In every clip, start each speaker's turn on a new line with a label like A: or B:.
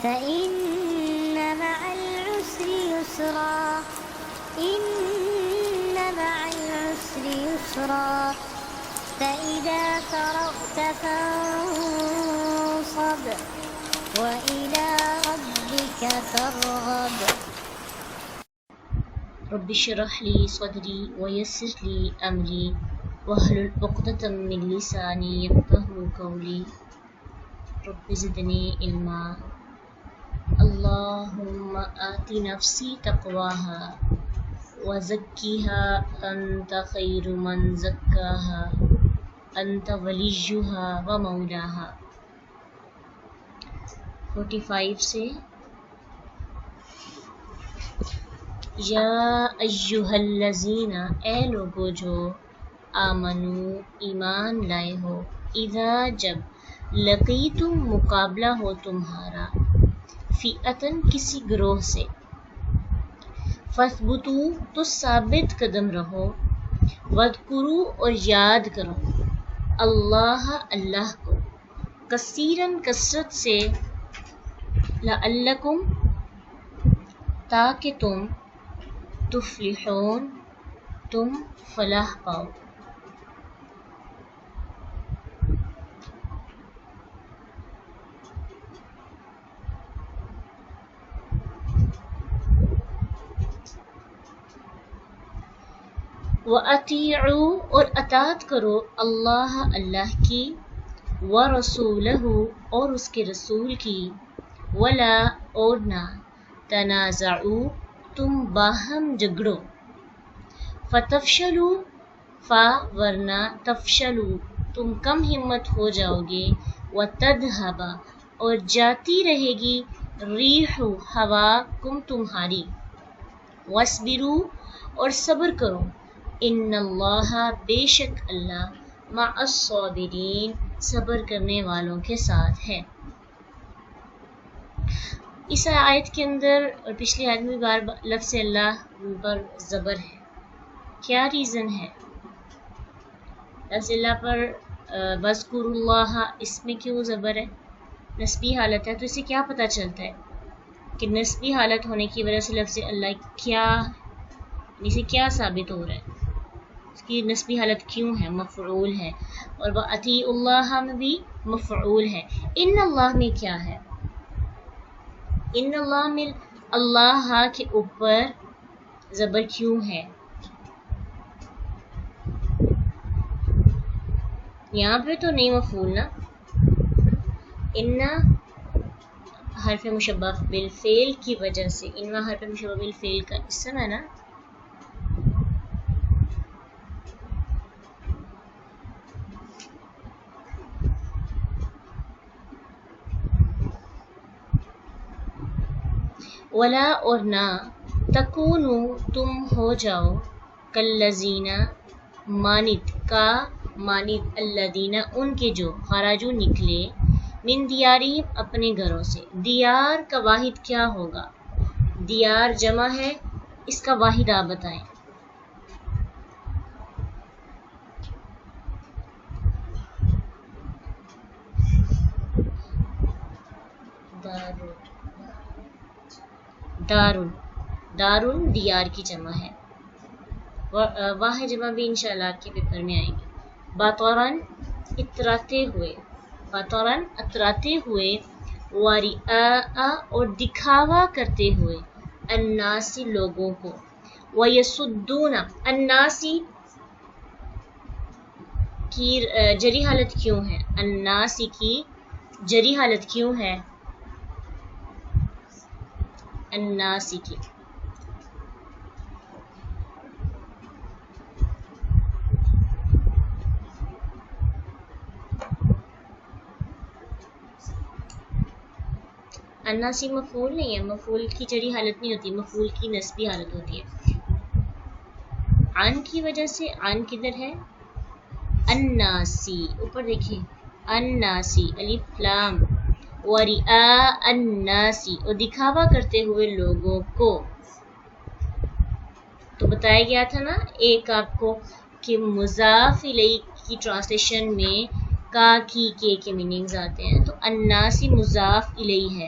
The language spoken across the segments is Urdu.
A: فإن مع العسر يسرا إن مع العسر يسرا فإذا فرغت فانصب وإلى ربك فارغب
B: رب اشرح لي صدري ويسر لي أمري واحلل عقدة من لساني يفقهوا قولي رب زدني علما اللهم آت نفسي تقواها وزكها أنت خير من زكاها أنت وليها ومولاها 45 سے یا ایہا الذین اے لوگو جو آمنو ایمان لائے ہو اذا جب لقیتم مقابلہ ہو تمہارا فئتن کسی گروہ سے فاثبتو تو ثابت قدم رہو واذکرو اور یاد کرو اللہ اللہ کو کثیرن کثرت سے لعلکم تاکہ تم تفلحون تم فلاح پاؤ وَأَطِیعُوا اور اطاعت کرو اللہ اللہ کی وَرَسُولَهُ اور اس کے رسول کی وَلَا اور نہ تَنَازَعُوا تم باہم جھگڑو فَتَفْشَلُوا ورنہ تفشلوا تم کم ہمت ہو جاؤ گے وَتَذْهَبَ اور جاتی رہے گی ریح ہوا کم تمہاری وَاصْبِرُوا اور صبر کرو ان اللہ بے شک اللہ مع الصابرین صبر کرنے والوں کے ساتھ ہے۔ اس آیت کے اندر اور پچھلی آیت میں بار لفظ اللہ پر زبر ہے، کیا ریزن ہے؟ لفظ اللہ پر بذکر اللہ اس میں کیوں زبر ہے؟ نسبی حالت ہے، تو اسے کیا پتہ چلتا ہے کہ نسبی حالت ہونے کی وجہ سے لفظ اللہ کیا اسے کیا ثابت ہو رہا ہے، اس کی نسبی حالت کیوں ہے؟ مفعول ہے، اور وَأَطِیعُوا اللہ میں بھی مفعول ہے۔ ان اللہ میں کیا ہے؟ ان اللہ میں اللہ کے اوپر زبر کیوں ہے؟ یہاں پہ تو نہیں مفعول نا، ان حرف مشبہ بالفعل کی وجہ سے، ان حرف مشبہ بالفعل کا اسم ہے نا، ولا اور نہ تکونو تم ہو جاؤ کالذین مانت کا مانت الذین ان کے جو خرجوا نکلے من دیارہم اپنے گھروں سے۔ دیار کا واحد کیا ہوگا؟ دیار جمع ہے، اس کا واحد آپ بتائیں۔ دارن دیار کی جمع ہے، واہ جمع بھی انشاءاللہ آپ کے پیپر میں آئیں گے۔ بطرن اتراتے ہوئے ورئاء اور دکھاوا کرتے ہوئے الناس لوگوں کو ویصدون الناس کی جری حالت کیوں ہے؟ الناس کی جری حالت کیوں ہے؟ الناس کی الناسی مفعول نہیں ہے، مفعول کی جڑی حالت نہیں ہوتی، مفعول کی نسبی حالت ہوتی ہے۔ عن کی وجہ سے، عن کدھر ہے؟ الناسی، اوپر دیکھیں، الناسی الف لام، ورئاء الناسی اور دکھاوا کرتے ہوئے لوگوں کو۔ تو بتایا گیا تھا نا ایک آپ کو کہ مضاف الیہ کی ٹرانسلیشن میں کا کی کے میننگز آتے ہیں، تو الناسی مضاف الیہ ہے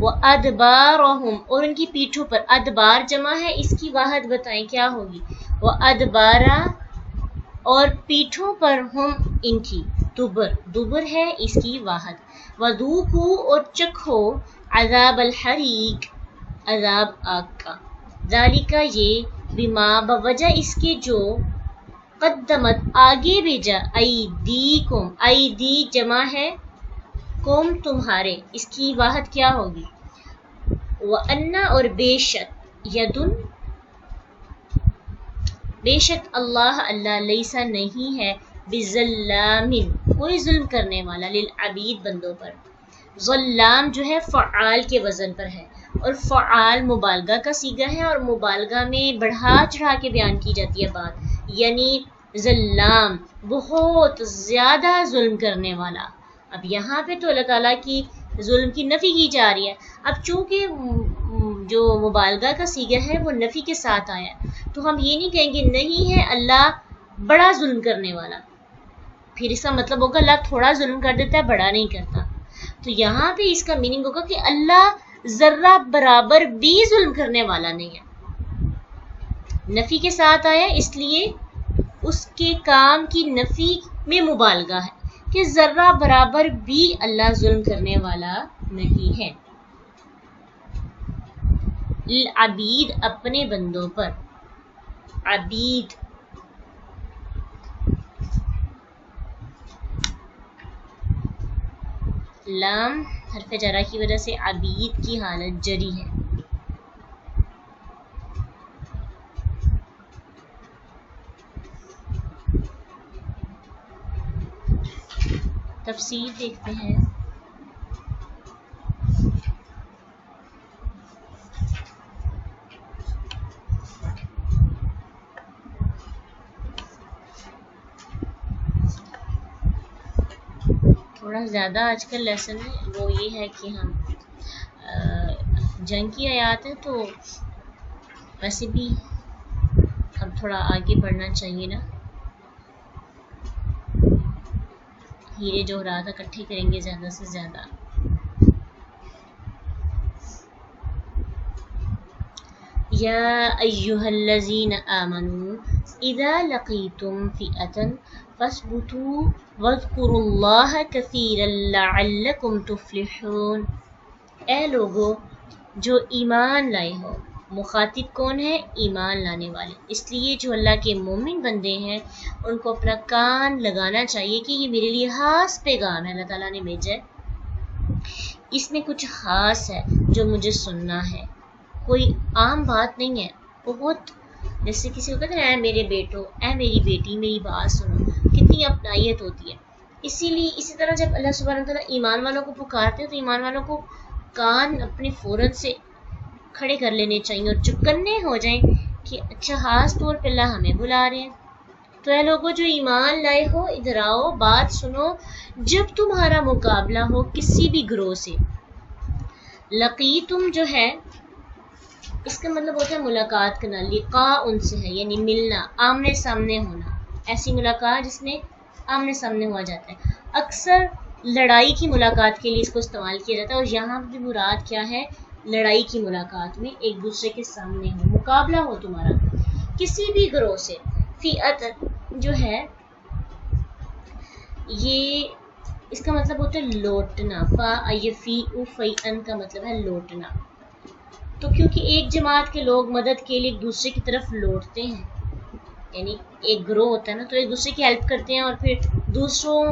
B: وَأَدْبَارَهُمْ اور ان کی پیٹھوں پر. ادبار جمع ہے, اس کی واحد بتائیں کیا ہوگی. وَأَدْبَارَ اور پیٹھوں پر, ہم ان کی دبر ہے اس کی واحد. وَذُوقُوا اور چکھو عذاب الحریق عذاب آگ کا. ذالک یہ بما بوجہ اس کے جو قدمت آگے بھیجا ایدیکم ایدی جمع ہے قوم تمہارے, اس کی واحد کیا ہوگی. وَأَنَّ اور بے شک یدن بے شک اللہ لیسا نہیں ہے بظلام کوئی ظلم کرنے والا للعبید بندوں پر. ظلام جو ہے فعال کے وزن پر ہے, اور فعال مبالغہ کا صیغہ ہے, اور مبالغہ میں بڑھا چڑھا کے بیان کی جاتی ہے بات, یعنی ظلام بہت زیادہ ظلم کرنے والا. اب یہاں پہ تو اللہ تعالیٰ کی ظلم کی نفی کی جا رہی ہے. اب چونکہ جو مبالغہ کا صیغہ ہے وہ نفی کے ساتھ آیا ہے, تو ہم یہ نہیں کہیں گے نہیں ہے اللہ بڑا ظلم کرنے والا, پھر اس کا مطلب ہوگا اللہ تھوڑا ظلم کر دیتا ہے بڑا نہیں کرتا. تو یہاں پہ اس کا میننگ ہوگا کہ اللہ ذرہ برابر بھی ظلم کرنے والا نہیں ہے. نفی کے ساتھ آیا اس لیے اس کے کام کی نفی میں مبالغہ ہے کہ ذرہ برابر بھی اللہ ظلم کرنے والا نہیں ہے. العبید اپنے بندوں پر. عبید لام حرف جرا کی وجہ سے عبید کی حالت جری ہے. تفسیر دیکھتے ہیں. تھوڑا زیادہ آج کل لیسن ہے وہ یہ ہے کہ ہم جنگ کی آیات ہیں, تو ویسے بھی اب تھوڑا آگے بڑھنا چاہیے نا. ہیرے جو رہا تھا اکٹھے کریں گے زیادہ سے زیادہ. یا ایہا الذین آمنوا اذا لقیتم فئۃ فاثبتوا واذکروا اللہ کثیرا لعلکم تفلحون. اے لوگو جو ایمان لائے ہو. مخاطب کون ہے؟ ایمان لانے والے. اس لیے جو اللہ کے مومن بندے ہیں ان کو اپنا کان لگانا چاہیے کہ یہ میرے لیے خاص پیغام ہے اللہ تعالیٰ نے بھیجا ہے, اس میں کچھ خاص ہے جو مجھے سننا ہے. کوئی عام بات نہیں ہے. بہت جیسے کسی کو کہتے ہیں اے میرے بیٹو, اے میری بیٹی, میری بات سنو, کتنی اپنائیت ہوتی ہے. اسی طرح جب اللہ سبحانہ وتعالیٰ ایمان والوں کو پکارتے ہیں تو ایمان والوں کو کان اپنے فوراً سے کھڑے کر لینے چاہیے اور چکنے ہو جائیں کہ اچھا خاص طور پہ اللہ ہمیں بلا رہے ہیں. تو اے لوگوں جو ایمان لائے ہو ادھر آؤ, بات سنو. جب تمہارا مقابلہ ہو کسی بھی گروہ سے. لقیتم جو ہے اس کا مطلب ہوتا ہے ملاقات کرنا. لقاء ان سے ہے یعنی ملنا, آمنے سامنے ہونا. ایسی ملاقات جس میں آمنے سامنے ہوا جاتا ہے. اکثر لڑائی کی ملاقات کے لیے اس کو استعمال کیا جاتا ہے, اور یہاں بھی مراد کیا ہے, لڑائی کی ملاقات میں ایک دوسرے کے سامنے ہو, مقابلہ ہو تمہارا کسی بھی گروہ سے. فئت جو ہے یہ اس کا مطلب ہوتا ہے لوٹنا. فئن کا مطلب ہے لوٹنا. تو کیونکہ ایک جماعت کے لوگ مدد کے لیے ایک دوسرے کی طرف لوٹتے ہیں, یعنی ایک گروہ ہوتا ہے نا, تو ایک دوسرے کی ہیلپ کرتے ہیں اور پھر دوسروں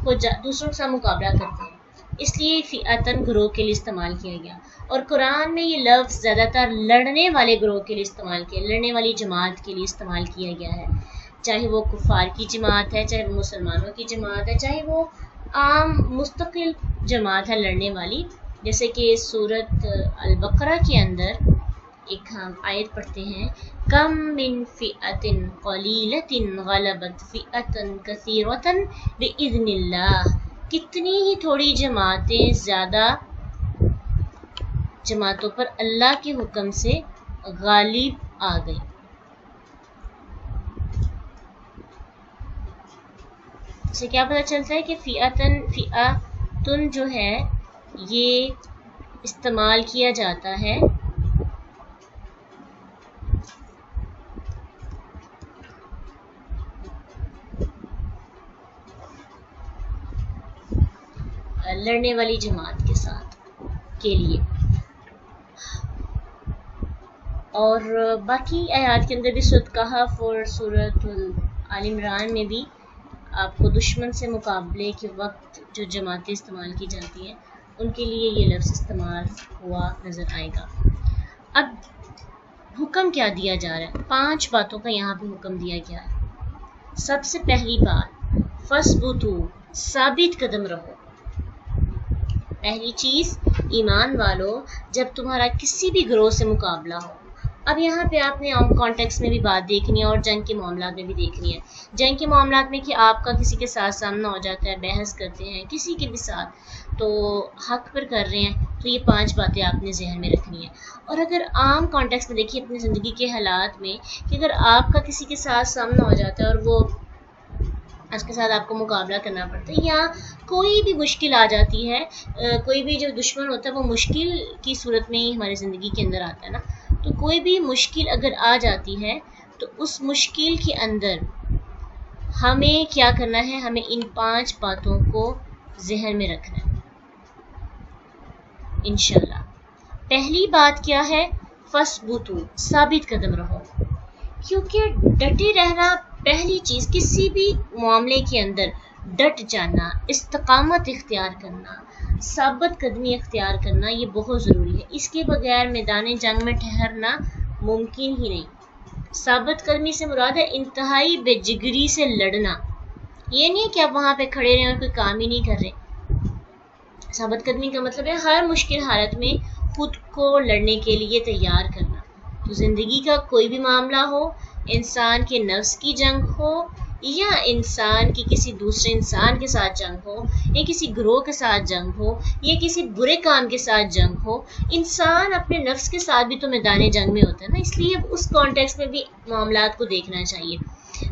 B: کے ساتھ مقابلہ کرتے ہیں. اس لیے فئتن گروہ کے لیے استعمال کیا گیا. اور قرآن میں یہ لفظ زیادہ تر لڑنے والے گروہ کے لیے استعمال کیا, لڑنے والی جماعت کے لیے استعمال کیا گیا ہے. چاہے وہ کفار کی جماعت ہے, چاہے وہ مسلمانوں کی جماعت ہے, چاہے وہ عام مستقل جماعت ہے لڑنے والی. جیسے کہ سورۃ البقرہ کے اندر ایک ہم آیت پڑھتے ہیں, کم من فئۃ قلیلۃ غلبت فئۃ کثیرۃ باذن اللہ. کتنی ہی تھوڑی جماعتیں زیادہ جماعتوں پر اللہ کے حکم سے غالب آ گئی. اس سے کیا پتہ چلتا ہے کہ فئتن جو ہے یہ استعمال کیا جاتا ہے لڑنے والی جماعت کے ساتھ کے لیے. اور باقی آیات کے اندر بھی سورۃ کہف اور سورۃ آل عمران میں بھی آپ کو دشمن سے مقابلے کے وقت جو جماعتیں استعمال کی جاتی ہیں ان کے لیے یہ لفظ استعمال ہوا نظر آئے گا. اب حکم کیا دیا جا رہا ہے؟ 5 باتوں کا یہاں پہ حکم دیا گیا ہے. سب سے پہلی بات فَاثْبُتُوا، ثابت قدم رہو. پہلی چیز ایمان والو جب تمہارا کسی بھی گروہ سے مقابلہ ہو. اب یہاں پہ آپ نے عام کانٹیکس میں بھی بات دیکھنی ہے اور جنگ کے معاملات میں بھی دیکھنی ہے. جنگ کے معاملات میں کہ آپ کا کسی کے ساتھ سامنا ہو جاتا ہے، بحث کرتے ہیں کسی کے بھی ساتھ، تو حق پر کر رہے ہیں، تو یہ 5 باتیں آپ نے ذہن میں رکھنی ہے. اور اگر عام کانٹیکس میں دیکھیے اپنی زندگی کے حالات میں کہ اگر آپ کا کسی کے ساتھ سامنا ہو جاتا ہے اور وہ اس کے ساتھ آپ کو مقابلہ کرنا پڑتا ہے، یا کوئی بھی مشکل آ جاتی ہے، کوئی بھی جو دشمن ہوتا ہے وہ مشکل کی صورت میں ہی ہماری زندگی کے اندر آتا ہے نا، تو کوئی بھی مشکل اگر آ جاتی ہے تو اس مشکل کے اندر ہمیں کیا کرنا ہے؟ ہمیں ان 5 باتوں کو ذہن میں رکھنا ہے انشاءاللہ. پہلی بات کیا ہے؟ فَاثْبُتُوا، ثابت قدم رہو. کیونکہ ڈٹے رہنا پہلی چیز، کسی بھی معاملے کے اندر ڈٹ جانا، استقامت اختیار کرنا، ثابت قدمی اختیار کرنا یہ بہت ضروری ہے. اس کے بغیر میدان جنگ میں ٹھہرنا ممکن ہی نہیں. ثابت قدمی سے مراد ہے انتہائی بے جگری سے لڑنا. یہ نہیں ہے کہ آپ وہاں پہ کھڑے رہیں اور کوئی کام ہی نہیں کر رہے. ثابت قدمی کا مطلب ہے ہر مشکل حالت میں خود کو لڑنے کے لیے تیار کرنا. تو زندگی کا کوئی بھی معاملہ ہو، انسان کے نفس کی جنگ ہو یا انسان کی کسی دوسرے انسان کے ساتھ جنگ ہو یا کسی گروہ کے ساتھ جنگ ہو یا کسی برے کام کے ساتھ جنگ ہو، انسان اپنے نفس کے ساتھ بھی تو میدان جنگ میں ہوتا ہے نا. اس لیے اس کانٹیکس میں بھی معاملات کو دیکھنا چاہیے.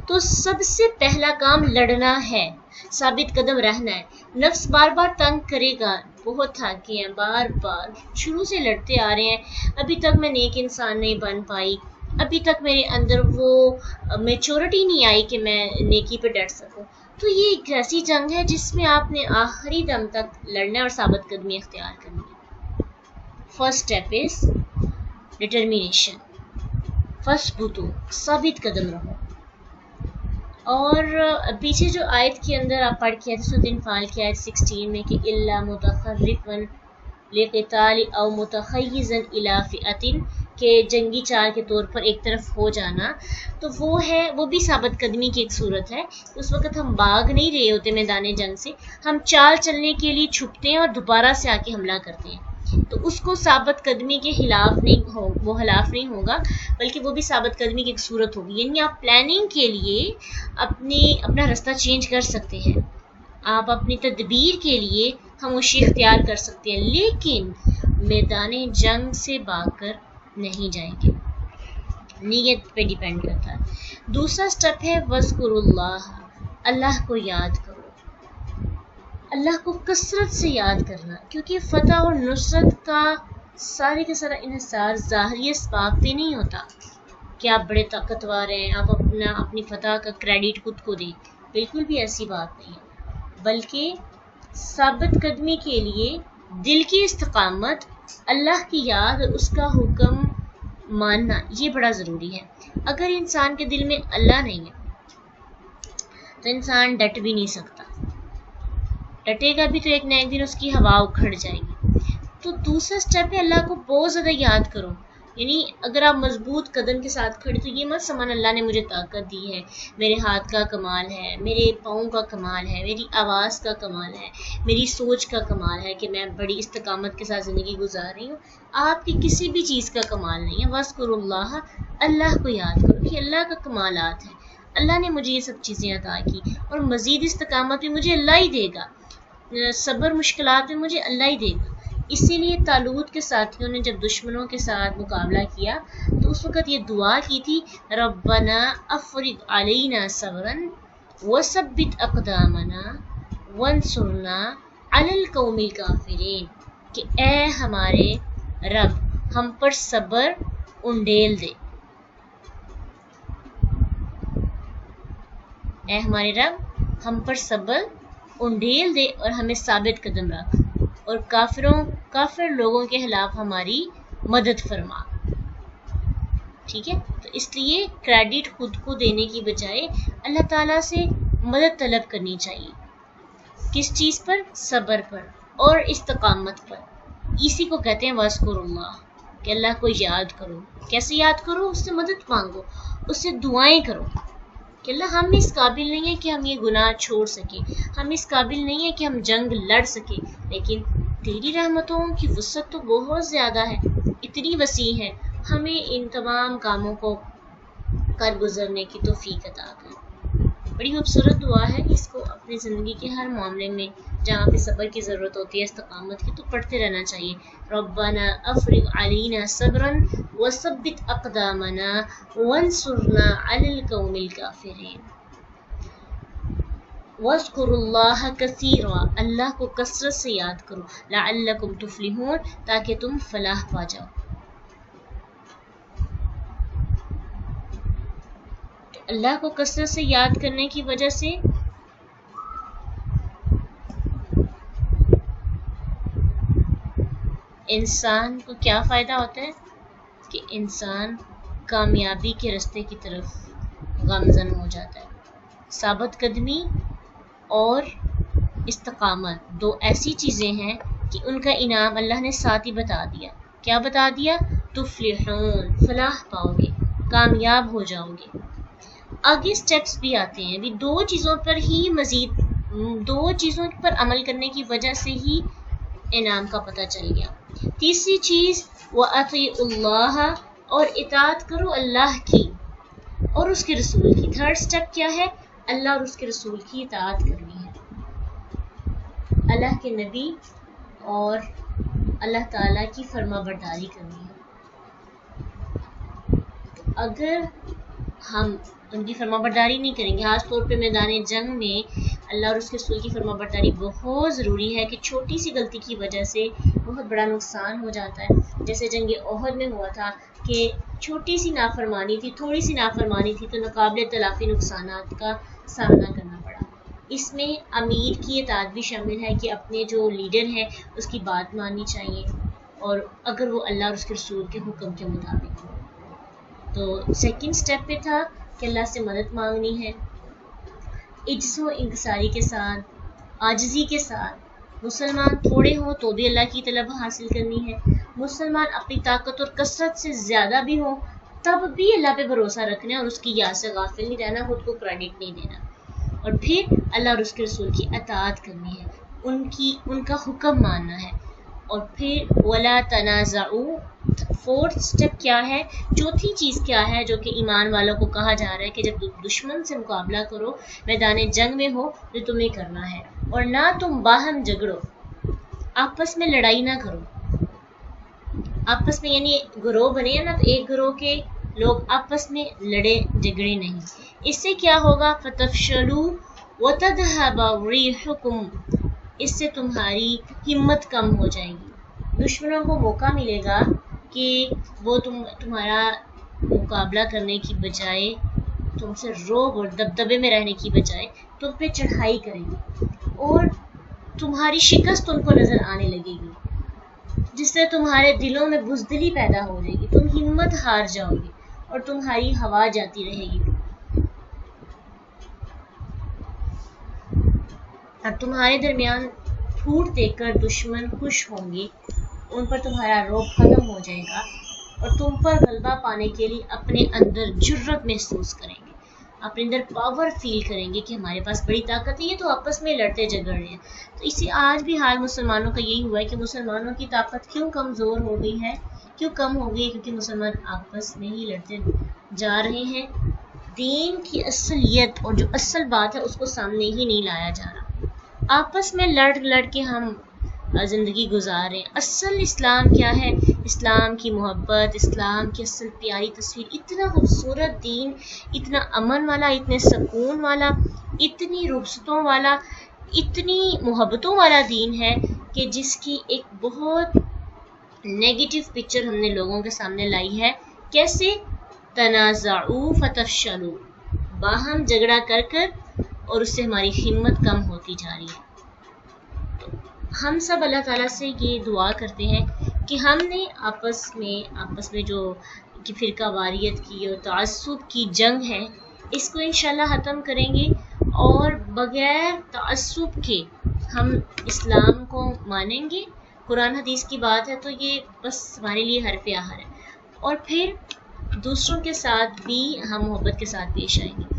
B: تو سب سے پہلا کام لڑنا ہے، ثابت قدم رہنا ہے. نفس بار بار تنگ کرے گا، بہت تھکے ہیں، بار بار شروع سے لڑتے آ رہے ہیں، ابھی تک میں نیک انسان نہیں بن پائی، ابھی تک میرے اندر وہ میچورٹی نہیں آئی کہ میں نیکی پہ ڈٹ سکوں. تو یہ ایک ایسی جنگ ہے جس میں آپ نے آخری دم تک لڑنا اور ثابت قدمی اختیار کرنی ہے. First step is determination. فَاثْبُتُوا، ثابت قدم رہو. اور پیچھے جو آیت کے اندر آپ پڑھ کے آئے تھے سورۃ انفال کی آیت 16 میں کہ الا متخرفا لقتال او متخیزا الی فئۃ، کہ جنگی چال کے طور پر ایک طرف ہو جانا، تو وہ بھی ثابت قدمی کی ایک صورت ہے. اس وقت ہم بھاگ نہیں رہے ہوتے میدان جنگ سے، ہم چال چلنے کے لیے چھپتے ہیں اور دوبارہ سے آ کے حملہ کرتے ہیں. تو اس کو ثابت قدمی کے خلاف نہیں ہوگا، بلکہ وہ بھی ثابت قدمی کی ایک صورت ہوگی. یعنی آپ پلاننگ کے لیے اپنا راستہ چینج کر سکتے ہیں، آپ اپنی تدبیر کے لیے خاموشی اختیار کر سکتے ہیں، لیکن میدان جنگ سے بھاگ کر نہیں جائیں گے. نیت پہ ڈیپینڈ کرتا ہے. دوسرا سٹیپ ہے وَاذْكُرُوا اللَّهَ، اللہ کو یاد کرو. اللہ کو کثرت سے یاد کرنا، کیونکہ فتح اور نصرت کا سارے کا سارا انحصار ظاہری اسباب پہ نہیں ہوتا کہ آپ بڑے طاقتور ہیں، آپ اپنی فتح کا کریڈٹ خود کو دیں. بالکل بھی ایسی بات نہیں ہے، بلکہ ثابت قدمی کے لیے دل کی استقامت، اللہ کی یاد اور اس کا حکم ماننا یہ بڑا ضروری ہے. اگر انسان کے دل میں اللہ نہیں ہے تو انسان ڈٹ بھی نہیں سکتا. ڈٹے گا بھی تو ایک نہ ایک دن اس کی ہوا اکھڑ جائے گی. تو دوسرا سٹیپ ہے اللہ کو بہت زیادہ یاد کرو. یعنی اگر آپ مضبوط قدم کے ساتھ کھڑے تو یہ مت سمجھنا اللہ نے مجھے طاقت دی ہے، میرے ہاتھ کا کمال ہے، میرے پاؤں کا کمال ہے، میری آواز کا کمال ہے، میری سوچ کا کمال ہے کہ میں بڑی استقامت کے ساتھ زندگی گزار رہی ہوں. آپ کی کسی بھی چیز کا کمال نہیں ہے. وَاذْكُرُوا اللَّهَ، اللہ کو یاد کرو کہ اللہ کا کمالات ہے. اللہ نے مجھے یہ سب چیزیں عطا کی اور مزید استقامت بھی مجھے اللہ ہی دے گا، صبر مشکلات میں مجھے اللہ ہی دے گا. اسی لیے طالوت کے ساتھیوں نے جب دشمنوں کے ساتھ مقابلہ کیا تو اس وقت یہ دعا کی تھی ربنا افرغ علینا صبرا وثبت اقدامنا وانصرنا علی القوم الکافرین، کہ اے ہمارے رب ہم پر صبر انڈیل دے، اے ہمارے رب ہم پر صبر انڈیل دے اور ہمیں ثابت قدم رکھ، اور کافر لوگوں کے خلاف ہماری مدد فرما. ٹھیک ہے، تو اس لیے کریڈٹ خود کو دینے کی بجائے اللہ تعالیٰ سے مدد طلب کرنی چاہیے. کس چیز پر؟ صبر پر اور استقامت پر. اسی کو کہتے ہیں وَاذْكُرُوا اللَّهَ، کہ اللہ کو یاد کرو. کیسے یاد کرو؟ اس سے مدد مانگو، اس سے دعائیں کرو کہ اللہ ہم اس قابل نہیں ہیں کہ ہم یہ گناہ چھوڑ سکیں، ہم اس قابل نہیں ہیں کہ ہم جنگ لڑ سکیں، لیکن تیری رحمتوں کی وسعت تو بہت زیادہ ہے، اتنی وسیع ہے، ہمیں ان تمام کاموں کو کر گزرنے کی توفیق عطا کر. بڑی خوبصورت دعا ہے، اس کو اپنی زندگی کے ہر معاملے میں جہاں پہ صبر کی ضرورت ہوتی ہے، استقامت کی، تو پڑھتے رہنا چاہیے. ربنا افرغ علینا صبرا وثبت اقدامنا وانصرنا علی القوم الکافرین. واذکروا اللہ کثیرا، اللہ کو کثرت سے یاد کرو. لعلکم تفلحون، تاکہ تم فلاح پا جاؤ. اللہ کو کثرت سے یاد کرنے کی وجہ سے انسان کو کیا فائدہ ہوتا ہے کہ انسان کامیابی کے راستے کی طرف گامزن ہو جاتا ہے. ثابت قدمی اور استقامت دو ایسی چیزیں ہیں کہ ان کا انعام اللہ نے ساتھ ہی بتا دیا. کیا بتا دیا؟ تفلحون، فلاح پاؤ گے، کامیاب ہو جاؤ گے. آگے سٹیپس بھی آتے ہیں. ابھی دو چیزوں پر عمل کرنے کی وجہ سے ہی انعام کا پتہ چل گیا. تیسری چیز وَأَطِيعُوا اللَّهَ، اور اطاعت کرو اللہ کی اور اس کے رسول کی. تھرڈ سٹیپ کیا ہے؟ اللہ اور اس کے رسول کی اطاعت کرنی ہے، اللہ کے نبی اور اللہ تعالیٰ کی فرما برداری کرنی ہے. اگر ہم ان کی فرما برداری نہیں کریں گے، خاص طور پہ میدان جنگ میں اللہ اور اس کے رسول کی فرما برداری بہت ضروری ہے کہ چھوٹی سی غلطی کی وجہ سے بہت بڑا نقصان ہو جاتا ہے. جیسے جنگ احد میں ہوا تھا کہ چھوٹی سی نافرمانی تھی، تھوڑی سی نافرمانی تھی تو ناقابل تلافی نقصانات کا سامنا کرنا پڑا. اس میں امیر کی اطاعت بھی شامل ہے کہ اپنے جو لیڈر ہے اس کی بات ماننی چاہیے، اور اگر وہ اللہ اور اس کے رسول کے حکم کے مطابق ہو. تو سیکنڈ سٹیپ پہ تھا کہ اللہ سے مدد مانگنی ہے، عجز و انکساری کے ساتھ، عاجزی کے ساتھ. مسلمان تھوڑے ہوں تو بھی اللہ کی طلب حاصل کرنی ہے، مسلمان اپنی طاقت اور کثرت سے زیادہ بھی ہوں تب بھی اللہ پہ بھروسہ رکھنا ہے اور اس کی یاد سے غافل نہیں رہنا، خود کو کریڈٹ نہیں دینا. اور پھر اللہ اور اس کے رسول کی اطاعت کرنی ہے، ان کا حکم ماننا ہے. اور پھر ولا تنازعوا. فورتھ سٹیپ کیا ہے؟ چوتھی چیز کیا ہے جو کہ ایمان والوں کو کہا جا رہا ہے کہ جب دشمن سے مقابلہ کرو، میدان جنگ میں ہو، جو تمہیں کرنا ہے، اور نہ تم باہم جھگڑو، آپس میں لڑائی نہ کرو. آپس میں یعنی گروہ بنے نا، تو ایک گروہ کے لوگ آپس میں لڑے جھگڑے نہیں. اس سے کیا ہوگا؟ فتفشلوا وتذهب ريحكم، اس سے تمہاری ہمت کم ہو جائے گی. دشمنوں کو موقع ملے گا کہ وہ تمہارا مقابلہ کرنے کی بجائے، تم سے روب اور دبدبے میں رہنے کی بجائے تم پہ چڑھائی کریں گے، اور تمہاری شکست ان کو نظر آنے لگے گی، جس سے تمہارے دلوں میں بزدلی پیدا ہو جائے گی، تم ہمت ہار جاؤ گے اور تمہاری ہوا جاتی رہے گی، اور تمہارے درمیان پھوٹ دیکھ کر دشمن خوش ہوں گے، ان پر تمہارا روب ختم ہو جائے گا اور تم پر غلبہ پانے کے لیے اپنے اندر جرأت محسوس کریں گے، اپنے اندر پاور فیل کریں گے کہ ہمارے پاس بڑی طاقت ہے، یہ تو آپس میں لڑتے جھگڑ رہے ہیں. تو اسی آج بھی حال مسلمانوں کا یہی ہوا ہے کہ مسلمانوں کی طاقت کیوں کمزور ہو گئی ہے، کیوں کم ہو گئی ہے؟ کیونکہ مسلمان آپس میں ہی لڑتے جا رہے ہیں، دین کی اصلیت اور جو اصل بات ہے اس کو سامنے ہی نہیں لایا جا رہا. آپس میں لڑ کے ہم زندگی گزار رہے ہیں. اصل اسلام کیا ہے؟ اسلام کی محبت، اسلام کی اصل پیاری تصویر، اتنا خوبصورت دین، اتنا امن والا، اتنے سکون والا، اتنی رخصتوں والا، اتنی محبتوں والا دین ہے کہ جس کی ایک بہت نیگیٹو پکچر ہم نے لوگوں کے سامنے لائی ہے. کیسے؟ تنازعوا فتفشلوا، باہم جھگڑا کر کر اور اس سے ہماری ہمت کم ہوتی جا رہی ہے. ہم سب اللہ تعالیٰ سے یہ دعا کرتے ہیں کہ ہم نے آپس میں جو کہ فرقہ واریت کی اور تعصب کی جنگ ہے اس کو انشاءاللہ ختم کریں گے، اور بغیر تعصب کے ہم اسلام کو مانیں گے. قرآن حدیث کی بات ہے تو یہ بس ہمارے لیے حرف آخر ہے. اور پھر دوسروں کے ساتھ بھی ہم محبت کے ساتھ پیش آئیں گے.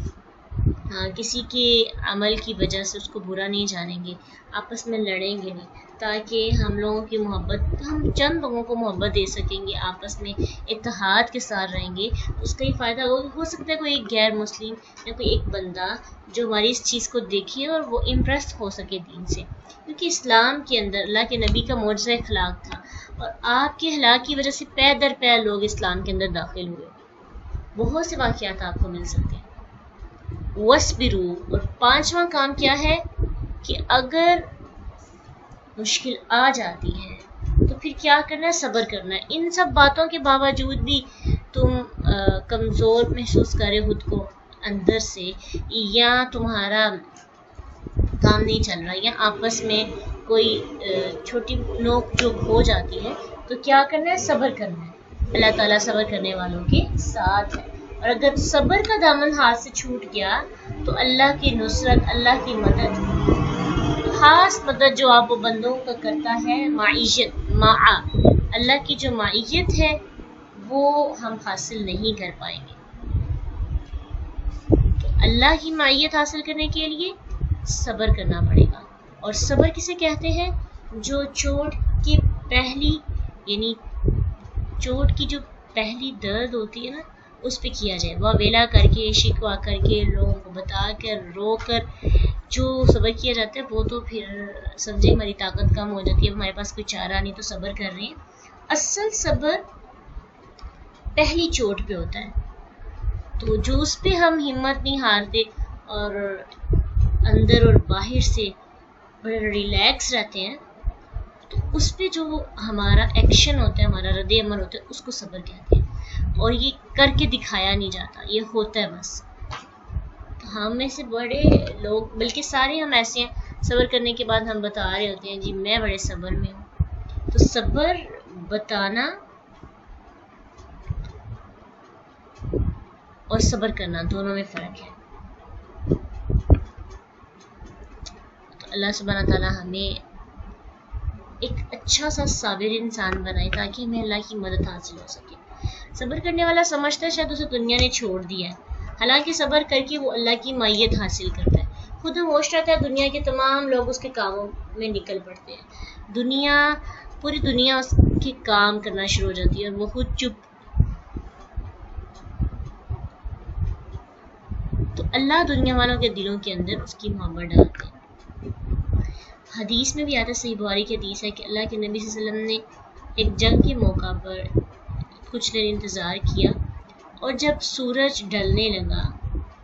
B: کسی کے عمل کی وجہ سے اس کو برا نہیں جانیں گے، آپس میں لڑیں گے نہیں، تاکہ ہم لوگوں کی محبت، ہم چند لوگوں کو محبت دے سکیں گے، آپس میں اتحاد کے ساتھ رہیں گے. اس کا یہ فائدہ ہو سکتا ہے کوئی ایک غیر مسلم یا کوئی ایک بندہ جو ہماری اس چیز کو دیکھے اور وہ امپریس ہو سکے دین سے، کیونکہ اسلام کے اندر اللہ کے نبی کا معجزہ اخلاق تھا، اور آپ کے اخلاق کی وجہ سے پے در پے لوگ اسلام کے اندر داخل ہوئے. بہت سے واقعات آپ کو مل سکتے ہیں. وَاصْبِرُوا، اور 5واں کام کیا ہے کہ اگر مشکل آ جاتی ہے تو پھر کیا کرنا ہے؟ صبر کرنا ہے. ان سب باتوں کے باوجود بھی تم کمزور محسوس کرے خود کو اندر سے، یا تمہارا کام نہیں چل رہا، یا آپس میں کوئی چھوٹی نوک جھوک ہو جاتی ہے، تو کیا کرنا ہے؟ صبر کرنا ہے. اللہ تعالیٰ صبر کرنے والوں کے ساتھ ہے. اور اگر صبر کا دامن ہاتھ سے چھوٹ گیا تو اللہ کی نصرت، اللہ کی مدد، خاص مدد جو آپ بندوں کا کرتا ہے، معیشت اللہ کی جو معیت ہے وہ ہم حاصل نہیں کر پائیں گے. تو اللہ کی معیت حاصل کرنے کے لیے صبر کرنا پڑے گا. اور صبر کسے کہتے ہیں؟ جو چوٹ کی پہلی، یعنی چوٹ کی جو پہلی درد ہوتی ہے نا، اس پہ کیا جائے. وہ ویلا کر کے، شکوا کر کے، لوگوں کو بتا کر، رو کر جو صبر کیا جاتا ہے، وہ تو پھر سمجھے ہماری طاقت کم ہو جاتی ہے، ہمارے پاس کوئی چارہ نہیں تو صبر کر رہے ہیں. اصل صبر پہلی چوٹ پہ ہوتا ہے، تو جو اس پہ ہم ہمت نہیں ہارتے اور اندر اور باہر سے بڑے ریلیکس رہتے ہیں، تو اس پہ جو ہمارا ایکشن ہوتا ہے، ہمارا رد عمل ہوتا ہے، اس کو صبر کہتے ہیں. اور یہ کر کے دکھایا نہیں جاتا، یہ ہوتا ہے بس. ہم میں سے بڑے لوگ، بلکہ سارے ہم ایسے ہیں، صبر کرنے کے بعد ہم بتا رہے ہوتے ہیں جی میں بڑے صبر میں ہوں. تو صبر بتانا اور صبر کرنا دونوں میں فرق ہے. تو اللہ سبحانہ تعالیٰ ہمیں ایک اچھا سا صابر انسان بنائے تاکہ ہمیں اللہ کی مدد حاصل ہو سکے. صبر کرنے والا سمجھتا ہے شاید اسے دنیا نے چھوڑ دیا ہے، حالانکہ صبر کر کے وہ اللہ کی معیت حاصل کرتا ہے. خود ہوش رہتا ہے، دنیا کے تمام لوگ اس کے کاموں میں نکل پڑتے ہیں، پوری دنیا اس کے کام کرنا شروع ہو جاتی ہے اور وہ خود چپ. تو اللہ دنیا والوں کے دلوں کے اندر اس کی محبت ڈالتے ہیں. حدیث میں بھی آتا ہے، صحیح بخاری کی حدیث ہے کہ اللہ کے نبی صلی اللہ علیہ وسلم نے ایک جنگ کے موقع پر کچھ دیر انتظار کیا، اور جب سورج ڈھلنے لگا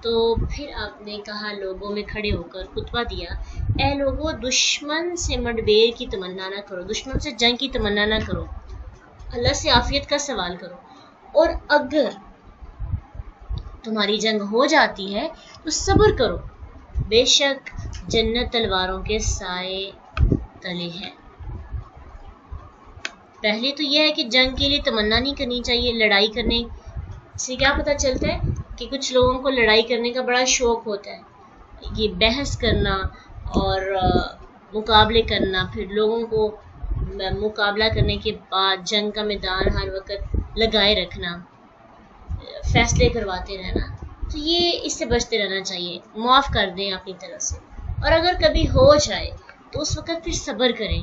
B: تو پھر آپ نے کہا، لوگوں میں کھڑے ہو کر خطبہ دیا، اے لوگوں، دشمن سے مڈبیر کی تمنا نہ کرو، دشمن سے جنگ کی تمنا نہ کرو، اللہ سے عافیت کا سوال کرو، اور اگر تمہاری جنگ ہو جاتی ہے تو صبر کرو، بے شک جنت تلواروں کے سائے تلے ہے. پہلے تو یہ ہے کہ جنگ کے لیے تمنا نہیں کرنی چاہیے. لڑائی کرنے سے کیا پتہ چلتا ہے کہ کچھ لوگوں کو لڑائی کرنے کا بڑا شوق ہوتا ہے، یہ بحث کرنا اور مقابلے کرنا، پھر لوگوں کو مقابلہ کرنے کے بعد جنگ کا میدان ہر وقت لگائے رکھنا، فیصلے کرواتے رہنا. تو یہ اس سے بچتے رہنا چاہیے، معاف کر دیں اپنی طرف سے. اور اگر کبھی ہو جائے تو اس وقت پھر صبر کریں،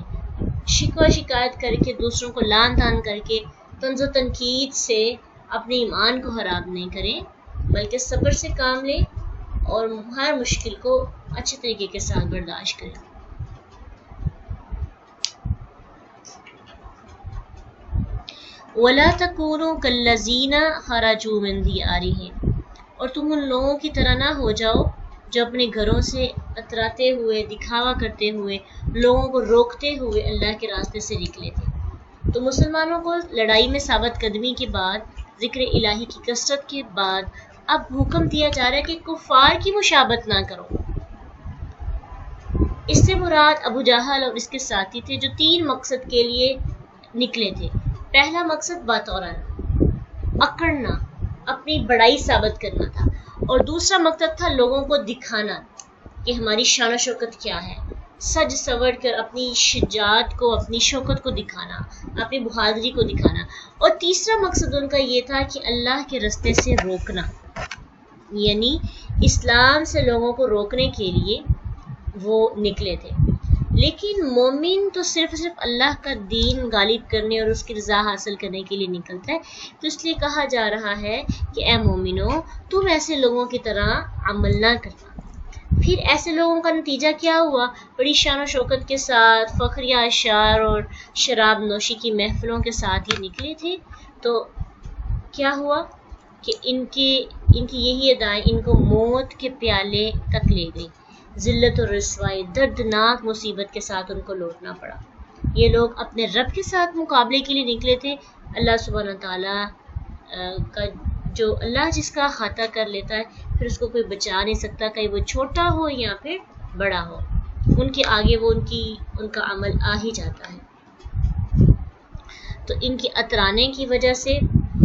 B: شکوہ شکایت کر کے، دوسروں کو لان تان کر کے، طنز و تنقید سے اپنے ایمان کو خراب نہیں کریں، بلکہ صبر سے کام لیں اور ہر مشکل کو اچھے طریقے کے ساتھ برداشت کریں. وَلَا تَكُونُوا كَالَّذِينَ خَرَجُوا مِن دِيَارِهِمْ، اور تم ان لوگوں کی طرح نہ ہو جاؤ جو اپنے گھروں سے اتراتے ہوئے، دکھاوا کرتے ہوئے، لوگوں کو روکتے ہوئے اللہ کے راستے سے نکلے تھے۔ تو مسلمانوں کو لڑائی میں ثابت قدمی کے بعد، ذکر الہی کی کثرت کے بعد، اب حکم دیا جا رہا ہے کہ کفار کی مشابہت نہ کرو۔ اس سے مراد ابو جہل اور اس کے ساتھی تھے، جو 3 مقصد کے لیے نکلے تھے۔ پہلا مقصد باتوراً اکڑنا، اپنی بڑائی ثابت کرنا تھا، اور دوسرا مقصد تھا لوگوں کو دکھانا کہ ہماری شان و شوکت کیا ہے، سج سور کر اپنی شجاعت کو، اپنی شوکت کو دکھانا، اپنی بہادری کو دکھانا، اور تیسرا مقصد ان کا یہ تھا کہ اللہ کے راستے سے روکنا، یعنی اسلام سے لوگوں کو روکنے کے لیے وہ نکلے تھے۔ لیکن مومن تو صرف اللہ کا دین غالب کرنے اور اس کی رضا حاصل کرنے کے لیے نکلتا ہے، تو اس لیے کہا جا رہا ہے کہ اے مومنو، تم ایسے لوگوں کی طرح عمل نہ کرنا۔ پھر ایسے لوگوں کا نتیجہ کیا ہوا؟ بڑی شان و شوکت کے ساتھ، فخریہ اشعار اور شراب نوشی کی محفلوں کے ساتھ یہ نکلے تھے، تو کیا ہوا کہ ان کی یہی ادائیں ان کو موت کے پیالے تک لے گئی۔ ذلت اور رسوائی، دردناک مصیبت کے ساتھ ان کو لوٹنا پڑا۔ یہ لوگ اپنے رب کے ساتھ مقابلے کے لیے نکلے تھے۔ اللہ سبحانہ تعالیٰ کا جو اللہ جس کا احاطہ کر لیتا ہے، پھر اس کو کوئی بچا نہیں سکتا، کہیں وہ چھوٹا ہو یا پھر بڑا ہو، ان کے آگے وہ ان کا عمل آ ہی جاتا ہے۔ تو ان کی اترانے کی وجہ سے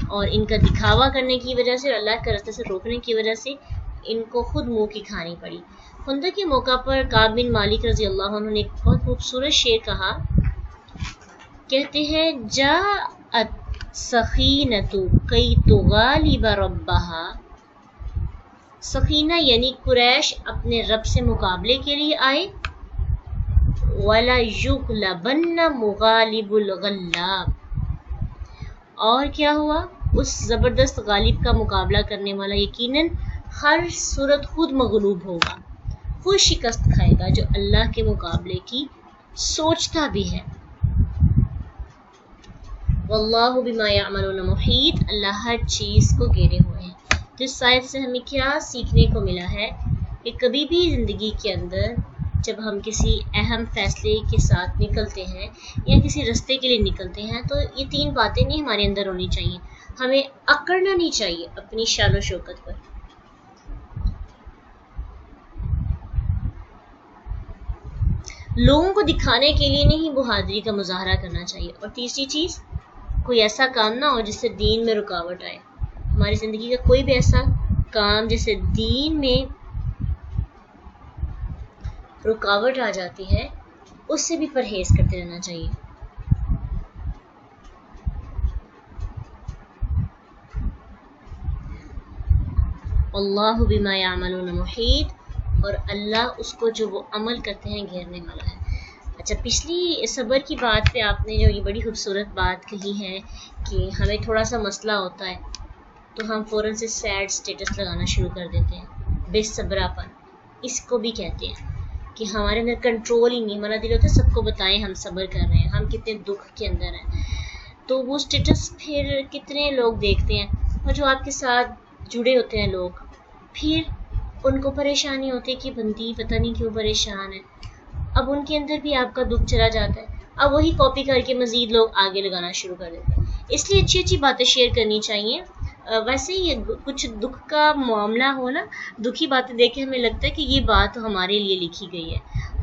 B: اور ان کا دکھاوا کرنے کی وجہ سے، اللہ کے راستے سے روکنے کی وجہ سے ان کو خود منہ کی کھانی پڑی۔ خندق کے موقع پر کعب بن مالک رضی اللہ عنہ نے ایک بہت خوبصورت شعر کہا، کہتے ہیں جاءت سخینۃ کی تغالب ربہا، سخینہ یعنی قریش اپنے رب سے مقابلے کے لیے آئے، وَلَيُغْلَبَنَّ مُغَالِبُ الْغَلَّابِ، اور کیا ہوا؟ اس زبردست غالب کا مقابلہ کرنے والا یقیناً ہر صورت خود مغلوب ہوگا، خود شکست کھائے گا، جو اللہ کے مقابلے کی سوچتا بھی ہے۔ واللہ بما یعملون محیط، اللہ ہر چیز کو گھیرے ہوئے ہیں۔ تو اس آیت سے ہمیں کیا سیکھنے کو ملا ہے کہ کبھی بھی زندگی کے اندر جب ہم کسی اہم فیصلے کے ساتھ نکلتے ہیں یا کسی راستے کے لیے نکلتے ہیں، تو یہ 3 باتیں نہیں ہمارے اندر ہونی چاہیے۔ ہمیں اکڑنا نہیں چاہیے اپنی شان و شوکت پر، لوگوں کو دکھانے کے لیے نہیں بہادری کا مظاہرہ کرنا چاہیے، اور تیسری چیز، کوئی ایسا کام نہ ہو جس سے دین میں رکاوٹ آئے۔ ہماری زندگی کا کوئی بھی ایسا کام جس سے دین میں رکاوٹ آ جاتی ہے، اس سے بھی پرہیز کرتے رہنا چاہیے۔ اللہ بما یعملون محیط، اور اللہ اس کو جو وہ عمل کرتے ہیں گھیرنے والا ہے۔ اچھا، پچھلی صبر کی بات پہ آپ نے جو یہ بڑی خوبصورت بات کہی ہے کہ ہمیں تھوڑا سا مسئلہ ہوتا ہے تو ہم فوراً سے سیڈ سٹیٹس لگانا شروع کر دیتے ہیں، بے صبرا پن اس کو بھی کہتے ہیں، کہ ہمارے اندر کنٹرول ہی نہیں، ہمارا دل ہوتا ہے سب کو بتائیں ہم صبر کر رہے ہیں، ہم کتنے دکھ کے اندر ہیں۔ تو وہ سٹیٹس پھر کتنے لوگ دیکھتے ہیں، اور جو آپ کے ساتھ جڑے ہوتے ہیں لوگ، پھر ان کو پریشانی ہوتی ہے کہ بندی پتہ نہیں کیوں پریشان ہے۔ اب ان کے اندر بھی آپ کا دکھ چلا جاتا ہے، اب وہی کاپی کر کے مزید لوگ آگے لگانا شروع کر دیتے ہیں۔ اس لیے اچھی اچھی باتیں شیئر کرنی چاہیے۔ ویسے ہی کچھ دکھ کا معاملہ ہو نا، دکھی باتیں دیکھ کے ہمیں لگتا ہے کہ یہ بات ہمارے لیے لکھی گئی ہے،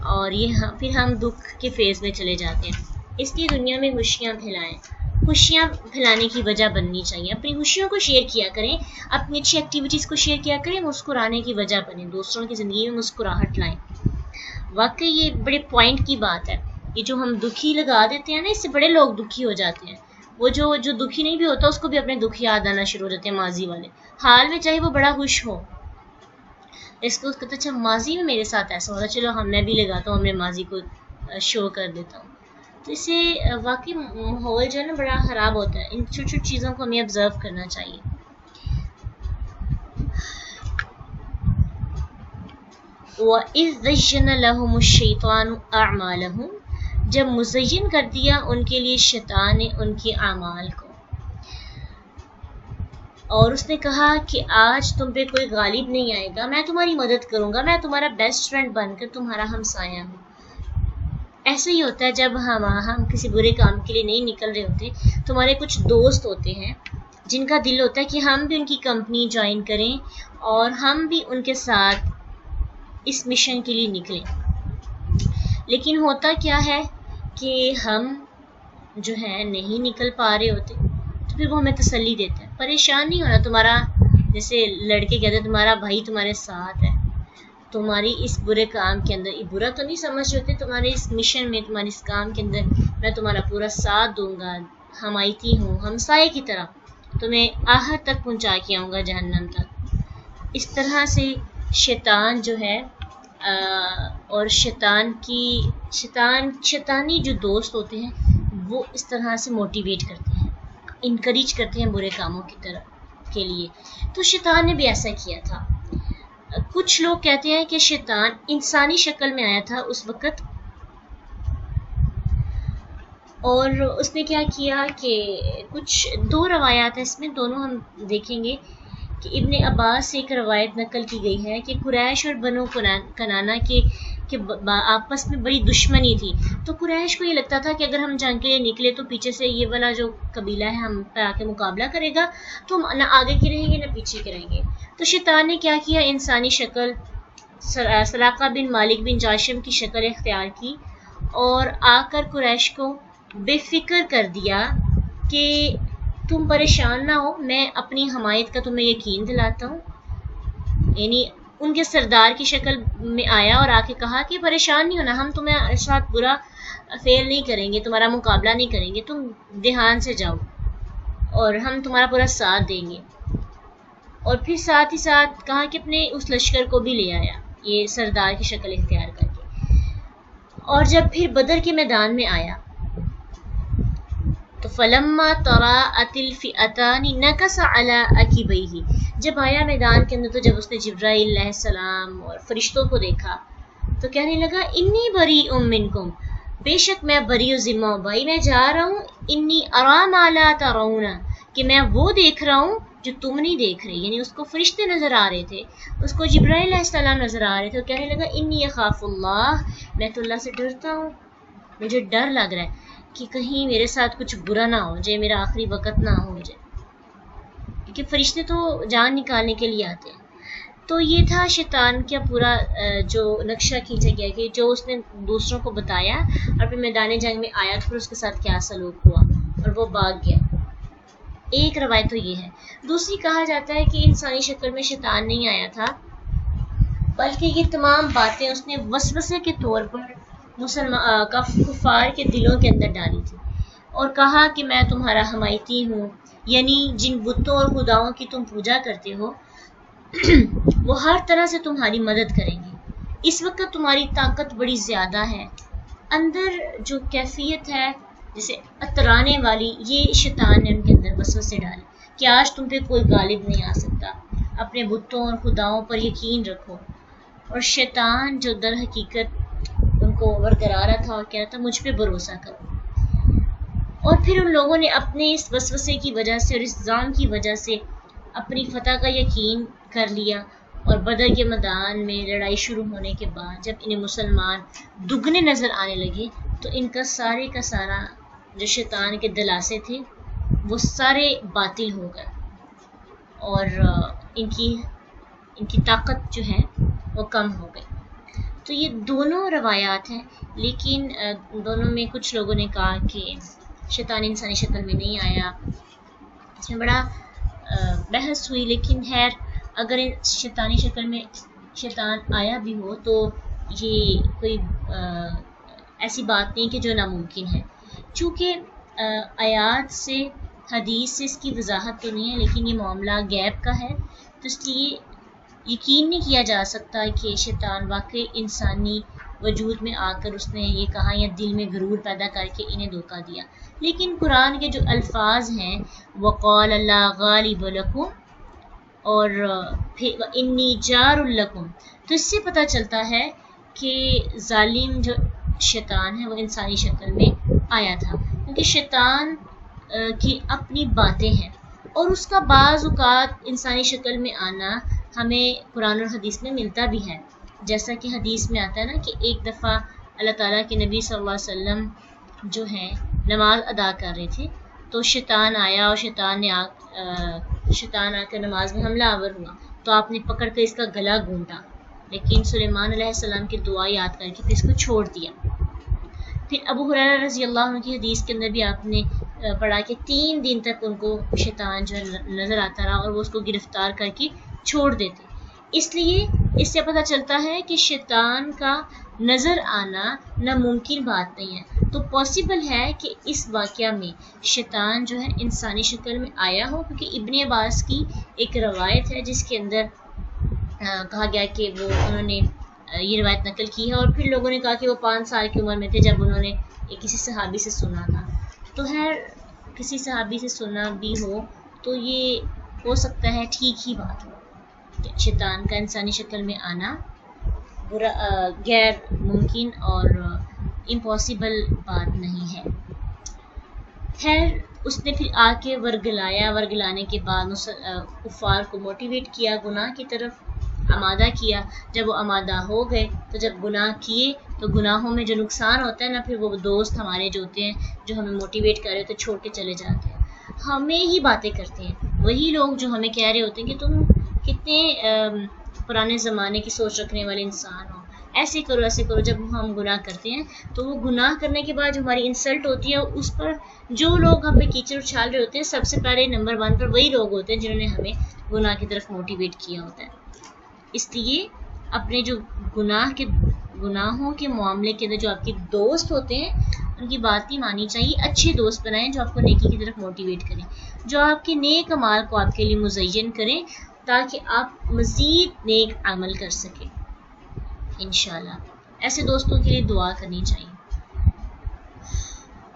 B: اور یہ پھر ہم دکھ کے فیز میں چلے جاتے ہیں۔ اس لیے دنیا میں خوشیاں پھیلائیں، خوشیاں پھیلانے کی وجہ بننی چاہیے، اپنی خوشیوں کو شیئر کیا کریں، اپنی اچھی ایکٹیویٹیز کو شیئر کیا کریں، مسکرانے کی وجہ بنیں، دوسروں کی زندگی میں مسکراہٹ لائیں۔ واقعی یہ بڑے پوائنٹ کی بات ہے، یہ جو ہم دکھی لگا دیتے ہیں نا، اس سے بڑے لوگ دکھی ہو جاتے ہیں۔ وہ جو دکھی نہیں بھی ہوتا، اس کو بھی اپنے دکھ یاد آنا شروع ہو جاتے ہیں، ماضی والے حال میں، چاہے وہ بڑا خوش ہو، اس کو کہتا اچھا ماضی میں میرے ساتھ ایسا ہوتا، چلو میں بھی لگاتا ہوں، اپنے ماضی کو شو کر دیتا ہوں۔ تو اس سے واقعی ماحول جو ہے نا بڑا خراب ہوتا ہے۔ ان چھوٹی چھوٹی چیزوں کو ہمیں آبزرو کرنا چاہیے۔ وَإِذْ زَيَّنَ لَهُمُ الشَّيْطَانُ أَعْمَالَهُمْ، جب مزین کر دیا ان کے لیے شیطان نے ان کے اعمال کو، اور اس نے کہا کہ آج تم پہ کوئی غالب نہیں آئے گا، میں تمہاری مدد کروں گا، میں تمہارا بیسٹ فرینڈ بن کر تمہارا ہمسایہ ہوں۔ ایسا ہی ہوتا ہے جب ہم کسی برے کام کے لیے نہیں نکل رہے ہوتے، تمہارے کچھ دوست ہوتے ہیں جن کا دل ہوتا ہے کہ ہم بھی ان کی کمپنی جوائن کریں اور ہم بھی ان کے ساتھ اس مشن کے لیے نکلیں۔ لیکن ہوتا کیا ہے کہ ہم جو ہے نہیں نکل پا رہے ہوتے، تو پھر وہ ہمیں تسلی دیتا ہے، پریشان نہیں ہونا، تمہارا جیسے لڑکے کہتے ہیں تمہارا بھائی تمہارے ساتھ ہے، تمہاری اس برے کام کے اندر، یہ برا تو نہیں سمجھ ہوتے، تمہارے اس مشن میں، تمہارے اس کام کے اندر میں تمہارا پورا ساتھ دوں گا، حمایتی ہوں، ہمسائے کی طرح تمہیں آخر تک پہنچا کے آؤں گا جہنم تک۔ اس طرح سے شیطان جو ہے اور شیطانی جو دوست ہوتے ہیں وہ اس طرح سے موٹیویٹ کرتے ہیں، انکریج کرتے ہیں برے کاموں کی طرف کے لیے۔ تو شیطان نے بھی ایسا کیا تھا۔ کچھ لوگ کہتے ہیں کہ شیطان انسانی شکل میں آیا تھا اس وقت، اور اس نے کیا کیا کہ کچھ دو روایات ہیں اس میں، دونوں ہم دیکھیں گے کہ ابن عباس سے ایک روایت نقل کی گئی ہے کہ قریش اور بنو کنانہ کے آپس میں بڑی دشمنی تھی، تو قریش کو یہ لگتا تھا کہ اگر ہم جنگ کے لیے نکلے تو پیچھے سے یہ والا جو قبیلہ ہے ہم پہ آ کے مقابلہ کرے گا، تو ہم نہ آگے کے رہیں گے نہ پیچھے کے رہیں گے۔ تو شیطان نے کیا کیا، انسانی شکل سراقہ بن مالک بن جاشم کی شکل اختیار کی اور آ کر قریش کو بے فکر کر دیا کہ تم پریشان نہ ہو، میں اپنی حمایت کا تمہیں یقین دلاتا ہوں۔ یعنی ان کے سردار کی شکل میں آیا اور آ کے کہا کہ پریشان نہیں ہونا، ہم تمہیں ساتھ برا فیل نہیں کریں گے، تمہارا مقابلہ نہیں کریں گے، تم دھیان سے جاؤ اور ہم تمہارا پورا ساتھ دیں گے۔ اور پھر ساتھ ہی ساتھ کہا کہ اپنے اس لشکر کو بھی لے آیا، یہ سردار کی شکل اختیار کر کے۔ اور جب پھر بدر کے میدان میں آیا تو فلما تراءت الفئتان نکص علی عقبیہ، جب آیا میدان کے اندر تو جب اس نے جبرائیل علیہ السلام اور فرشتوں کو دیکھا تو کہنے لگا انی بریء منکم، بے شک میں بری و ذمہ ہوں، بھائی میں جا رہا ہوں، انی اری ما لا ترون، کہ میں وہ دیکھ رہا ہوں جو تم نہیں دیکھ رہے، یعنی اس کو فرشتے نظر آ رہے تھے، اس کو جبرائیل علیہ السلام نظر آ رہے تھے، اور کہنے لگا انی اخاف اللہ، میں تو اللہ سے ڈرتا ہوں، مجھے ڈر لگ رہا ہے کہ کہیں میرے ساتھ کچھ برا نہ ہو جائے، میرا آخری وقت نہ ہو جائے، کیونکہ فرشتے تو جان نکالنے کے لیے آتے ہیں۔ تو یہ تھا شیطان کا پورا جو نقشہ کھینچا گیا کہ جو اس نے دوسروں کو بتایا اور پھر میدان جنگ میں آیا تو پھر اس کے ساتھ کیا سلوک ہوا اور وہ بھاگ گیا۔ ایک روایت تو یہ ہے۔ دوسری کہا جاتا ہے کہ انسانی شکل میں شیطان نہیں آیا تھا، بلکہ یہ تمام باتیں اس نے وسوسے کے طور پر کفار کے دلوں کے اندر ڈالی تھی اور کہا کہ میں تمہارا حمایتی ہوں، یعنی جن بتوں اور خداؤں کی تم پوجا کرتے ہو وہ ہر طرح سے تمہاری مدد کریں گے، اس وقت تمہاری طاقت بڑی زیادہ ہے، اندر جو کیفیت ہے جسے اترانے والی، یہ شیطان نے ان کے اندر وسوسے ڈالے کہ آج تم پہ کوئی غالب نہیں آ سکتا، اپنے بتوں اور خداؤں پر یقین رکھو۔ اور شیطان جو در حقیقت ان کو ورگرا رہا تھا اور کہہ رہا تھا مجھ پہ بھروسہ کرو، اور پھر ان لوگوں نے اپنے اس وسوسے کی وجہ سے اور اس ظلم کی وجہ سے اپنی فتح کا یقین کر لیا، اور بدر کے میدان میں لڑائی شروع ہونے کے بعد جب انہیں مسلمان دگنے نظر آنے لگے تو ان کا سارے کا سارا جو شیطان کے دلاسے تھے وہ سارے باطل ہو گئے، اور ان کی طاقت جو ہے وہ کم ہو گئی۔ تو یہ دونوں روایات ہیں، لیکن دونوں میں کچھ لوگوں نے کہا کہ شیطان انسانی شکل میں نہیں آیا، اس میں بڑا بحث ہوئی، لیکن خیر اگر شیطانی شکل میں شیطان آیا بھی ہو تو یہ کوئی ایسی بات نہیں کہ جو ناممکن ہے، چونکہ آیات سے حدیث سے اس کی وضاحت تو نہیں ہے، لیکن یہ معاملہ غیب کا ہے، تو اس لیے یقین نہیں کیا جا سکتا کہ شیطان واقعی انسانی وجود میں آ کر اس نے یہ کہا یا دل میں غرور پیدا کر کے انہیں دھوکہ دیا۔ لیکن قرآن کے جو الفاظ ہیں وقال اللہ غالب لکم اور پھر انی جار لکم، تو اس سے پتہ چلتا ہے کہ ظالم جو شیطان ہے وہ انسانی شکل میں آیا تھا، کیونکہ شیطان کی اپنی باتیں ہیں، اور اس کا بعض اوقات انسانی شکل میں آنا ہمیں قرآن اور حدیث میں ملتا بھی ہے. جیسا کہ حدیث میں آتا ہے نا کہ ایک دفعہ اللہ تعالیٰ کے نبی صلی اللہ علیہ وسلم جو ہیں نماز ادا کر رہے تھے تو شیطان آیا اور شیطان آ کر نماز میں حملہ آور ہوا تو آپ نے پکڑ کر اس کا گلا گھونٹا، لیکن سلیمان علیہ السلام کی دعا یاد کر کے پھر اس کو چھوڑ دیا. پھر ابو ہریرہ رضی اللہ عنہ کی حدیث کے اندر بھی آپ نے پڑھا کہ 3 دن تک ان کو شیطان جو نظر آتا رہا اور وہ اس کو گرفتار کر کے چھوڑ دیتے. اس لیے اس سے پتہ چلتا ہے کہ شیطان کا نظر آنا ناممکن بات نہیں ہے. تو پاسبل ہے کہ اس واقعہ میں شیطان جو ہے انسانی شکل میں آیا ہو، کیونکہ ابن عباس کی ایک روایت ہے جس کے اندر کہا گیا کہ وہ انہوں نے یہ روایت نقل کی ہے، اور پھر لوگوں نے کہا کہ وہ 5 سال کی عمر میں تھے جب انہوں نے کسی صحابی سے سنا تھا. تو کسی صحابی سے سنا بھی ہو تو یہ ہو سکتا ہے ٹھیک ہی بات ہو. شیطان کا انسانی شکل میں آنا غیر ممکن اور امپاسبل بات نہیں ہے. خیر اس نے پھر آ کے ورگلانے کے بعد کفار کو موٹیویٹ کیا، گناہ کی طرف آمادہ کیا. جب وہ آمادہ ہو گئے تو جب گناہ کیے تو گناہوں میں جو نقصان ہوتا ہے نا، پھر وہ دوست ہمارے جو ہوتے ہیں جو ہمیں موٹیویٹ کر رہے ہوتے ہیں چھوڑ کے چلے جاتے ہیں، ہمیں ہی باتیں کرتے ہیں. وہی لوگ جو ہمیں کہہ رہے ہوتے ہیں کہ تم کتنے پرانے زمانے کی سوچ رکھنے والے انسان ہو، ایسے کرو. جب ہم گناہ کرتے ہیں تو وہ گناہ کرنے کے بعد جو ہماری انسلٹ ہوتی ہے اس پر جو لوگ ہم پہ کیچڑ اچھال رہے ہوتے ہیں سب سے پہلے نمبر 1 پر وہی لوگ ہوتے ہیں جنہوں نے ہمیں گناہ کی طرف موٹیویٹ کیا ہوتا ہے. اس لیے اپنے جو گناہوں کے معاملے کے اندر جو آپ کے دوست ہوتے ہیں ان کی بات نہیں مانی چاہیے. اچھے دوست بنائیں جو آپ کو نیکی کی طرف موٹیویٹ کریں، جو آپ کے نیک اعمال کو آپ کے لیے مزین کریں تاکہ آپ مزید نیک عمل کر سکیں. انشاءاللہ ایسے دوستوں کے لیے دعا کرنی چاہیے.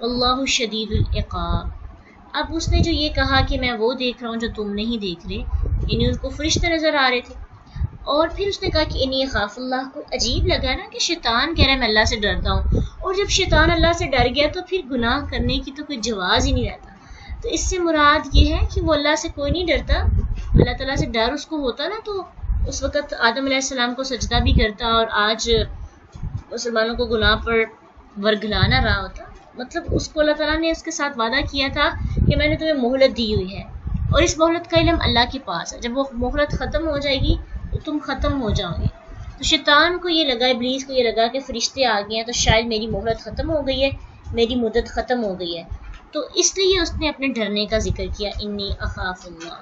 B: اللہ شدید العقاب. اب اس نے جو یہ کہا کہ میں وہ دیکھ رہا ہوں جو تم نہیں دیکھ رہے، یعنی ان کو فرشتے نظر آ رہے تھے. اور پھر اس نے کہا کہ انی خاف اللہ. کو عجیب لگا نا کہ شیطان کہہ رہا ہے میں اللہ سے ڈرتا ہوں، اور جب شیطان اللہ سے ڈر گیا تو پھر گناہ کرنے کی تو کوئی جواز ہی نہیں رہتا. تو اس سے مراد یہ ہے کہ وہ اللہ سے کوئی نہیں ڈرتا. اللہ تعالیٰ سے ڈر اس کو ہوتا نا تو اس وقت آدم علیہ السلام کو سجدہ بھی کرتا اور آج مسلمانوں کو گناہ پر ورگلا نہ رہا ہوتا. مطلب اس کو اللہ تعالیٰ نے اس کے ساتھ وعدہ کیا تھا کہ میں نے تمہیں مہلت دی ہوئی ہے، اور اس مہلت کا علم اللہ کے پاس ہے. جب وہ مہلت ختم ہو جائے گی تو تم ختم ہو جاؤ گے. تو شیطان کو یہ لگا، ابلیس کو یہ لگا کہ فرشتے آ گئے ہیں تو شاید میری مہلت ختم ہو گئی ہے، میری مدت ختم ہو گئی ہے. تو اس لیے اس نے اپنے ڈرنے کا ذکر کیا، انی اخاف اللہ،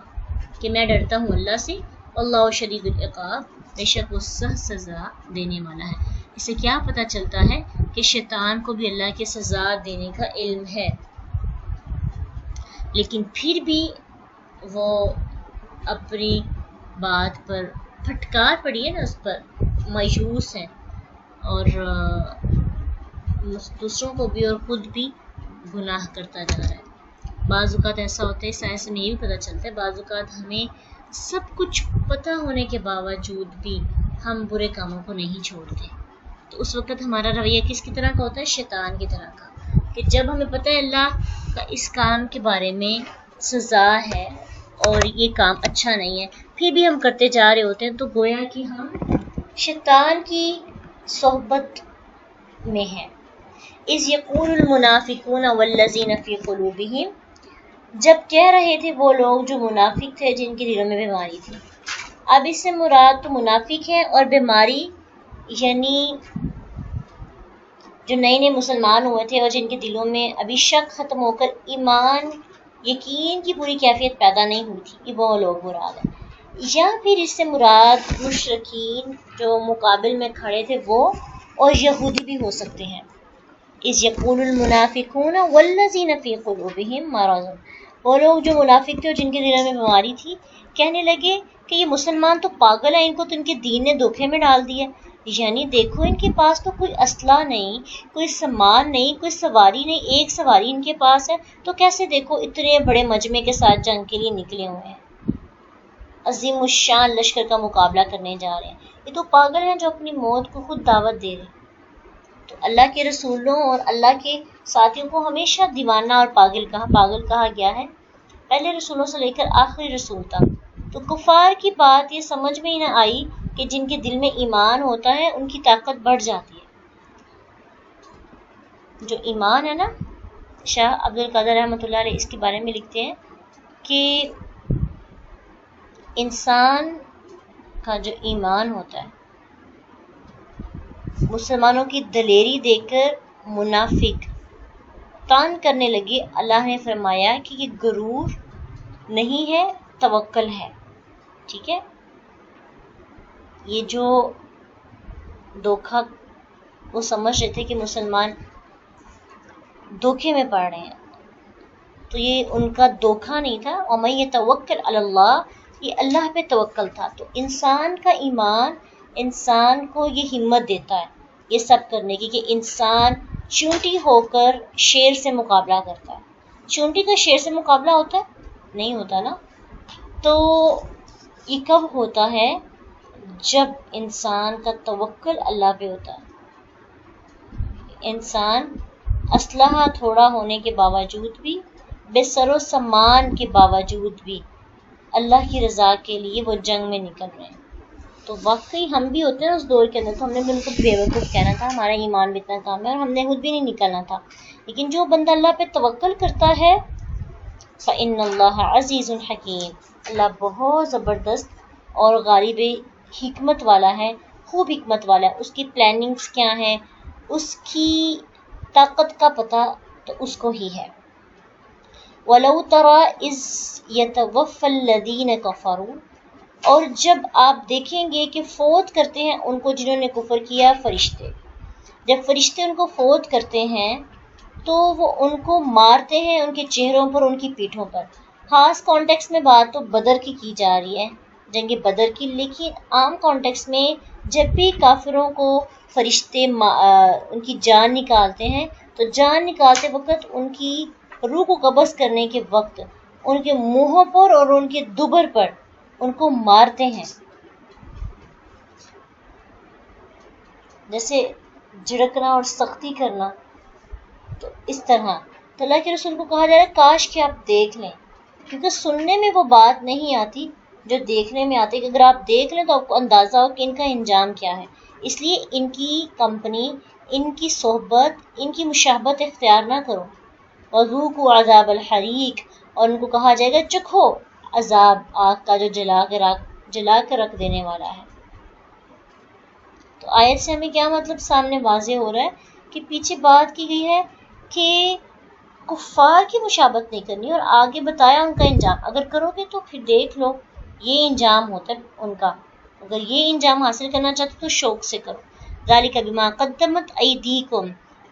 B: کہ میں ڈرتا ہوں اللہ سے. اللہ شدید العقاب، بے شک وہ سخت سزا دینے والا ہے. اس سے کیا پتہ چلتا ہے کہ شیطان کو بھی اللہ کے سزا دینے کا علم ہے، لیکن پھر بھی وہ اپنی بات پر پھٹکار پڑی ہے نا، اس پر مایوس ہے اور دوسروں کو بھی اور خود بھی گناہ کرتا جا رہا ہے. بعض اوقات ایسا ہوتا ہے، سائنس میں یہ بھی پتہ چلتا ہے، بعض اوقات ہمیں سب کچھ پتہ ہونے کے باوجود بھی ہم برے کاموں کو نہیں چھوڑتے. تو اس وقت ہمارا رویہ کس کی طرح کا ہوتا ہے؟ شیطان کی طرح کا، کہ جب ہمیں پتہ ہے اللہ کا اس کام کے بارے میں سزا ہے اور یہ کام اچھا نہیں ہے، پھر بھی ہم کرتے جا رہے ہوتے ہیں، تو گویا کہ ہم شیطان کی صحبت میں ہیں. اذ یقول المنافقون والذین فی قلوبہم، جب کہہ رہے تھے وہ لوگ جو منافق تھے جن کے دلوں میں بیماری تھی. اب اس سے مراد تو منافق ہے، اور بیماری یعنی جو نئے مسلمان ہوئے تھے اور جن کے دلوں میں ابھی شک ختم ہو کر ایمان یقین کی پوری کیفیت پیدا نہیں ہوئی تھی، یہ وہ لوگ مراد ہیں. یا پھر اس سے مراد مشرکین جو مقابل میں کھڑے تھے وہ، اور یہودی بھی ہو سکتے ہیں. اذ یقول المنافقون والذین فی قلوبہم مرض، وہ لوگ جو منافق تھے اور جن کے دلوں میں بیماری تھی، کہنے لگے کہ یہ مسلمان تو پاگل ہیں، ان کو تو ان کے دین نے دھوکے میں ڈال دیا. یعنی دیکھو ان کے پاس تو کوئی اسلحہ نہیں، کوئی سامان نہیں، کوئی سواری نہیں، ایک سواری ان کے پاس ہے تو کیسے دیکھو اتنے بڑے مجمع کے ساتھ جنگ کے لیے نکلے ہوئے ہیں، عظیم الشان لشکر کا مقابلہ کرنے جا رہے ہیں. یہ تو پاگل ہیں جو اپنی موت کو خود دعوت دے رہے ہیں. تو اللہ کے رسولوں اور اللہ کے ساتھیوں کو ہمیشہ دیوانہ اور پاگل کہا گیا ہے. پہلے رسولوں سے لے کر آخری رسول تک. تو کفار کی بات یہ سمجھ میں ہی نہ آئی کہ جن کے دل میں ایمان ہوتا ہے ان کی طاقت بڑھ جاتی ہے. جو ایمان ہے نا، شاہ عبد القادر رحمۃ اللہ علیہ اس کے بارے میں لکھتے ہیں کہ انسان کا جو ایمان ہوتا ہے، مسلمانوں کی دلیری دیکھ کر منافق تان کرنے لگے. اللہ نے فرمایا کہ یہ غرور نہیں ہے، توکل ہے. ٹھیک ہے، یہ جو دھوکہ وہ سمجھ رہے تھے کہ مسلمان دھوکے میں پڑ رہے ہیں، تو یہ ان کا دھوکہ نہیں تھا. وَمَن يَتَوَکَّلْ عَلَى اللَّهِ، یہ اللہ پہ توکل تھا. تو انسان کا ایمان انسان کو یہ ہمت دیتا ہے یہ سب کرنے کی، کہ انسان چونٹی ہو کر شیر سے مقابلہ کرتا ہے. چونٹی کا شیر سے مقابلہ ہوتا ہے؟ نہیں ہوتا نا. تو یہ کب ہوتا ہے؟ جب انسان کا توکل اللہ پہ ہوتا ہے. انسان اسلحہ تھوڑا ہونے کے باوجود بھی، بے سر و سامان کے باوجود بھی اللہ کی رضا کے لیے وہ جنگ میں نکل رہے ہیں. تو واقعی ہم بھی ہوتے ہیں اس دور کے اندر، تو ہم نے بھی ان کو بیوقوف کہنا تھا، ہمارا ایمان بھی اتنا کام ہے اور ہم نے خود بھی نہیں نکلنا تھا. لیکن جو بندہ اللہ پہ توکل کرتا ہے فَإِنَّ اللَّهَ عَزِيزٌ حَكِيمٌ، اللہ بہت زبردست اور غالب حکمت والا ہے، خوب حکمت والا ہے. اس کی پلاننگز کیا ہیں، اس کی طاقت کا پتہ تو اس کو ہی ہے. وَلَوْ تَرَى إِذْ يَتَوَفَّى الَّذِينَ كَفَرُوا، اور جب آپ دیکھیں گے کہ فوت کرتے ہیں ان کو جنہوں نے کفر کیا فرشتے. جب فرشتے ان کو فوت کرتے ہیں تو وہ ان کو مارتے ہیں ان کے چہروں پر، ان کی پیٹھوں پر. خاص کانٹیکس میں بات تو بدر کی جا رہی ہے، جنگ بدر کی. لیکن عام کانٹیکس میں جب بھی کافروں کو فرشتے ان کی جان نکالتے ہیں تو جان نکالتے وقت ان کی روح کو قبض کرنے کے وقت ان کے منہوں پر اور ان کے دبر پر ان کو مارتے ہیں، جیسے جھڑکنا اور سختی کرنا. تو اس طرح تو اللہ کے رسول کو کہا جا رہا ہے کاش کہ آپ دیکھ لیں، کیونکہ سننے میں وہ بات نہیں آتی جو دیکھنے میں آتی. کہ اگر آپ دیکھ لیں تو آپ کو اندازہ ہو کہ ان کا انجام کیا ہے. اس لیے ان کی کمپنی، ان کی صحبت، ان کی مشابہت اختیار نہ کرو. وَذُوقُوا عَذَابَ الْحَرِيقِ، اور ان کو کہا جائے گا چکھو عذاب آگ کا جو جلا کر رکھ دینے والا ہے. تو آیت سے ہمیں کیا مطلب سامنے واضح ہو رہا ہے کہ پیچھے بات کی گئی ہے کہ کفار کی مشابہت نہیں کرنی، اور آگے بتایا ان کا انجام. اگر کرو گے تو پھر دیکھ لو یہ انجام ہوتا ہے ان کا. اگر یہ انجام حاصل کرنا چاہتے تو شوق سے کرو. ذَلِكَ بِمَا قَدَّمَتْ أَيْدِيكُمْ،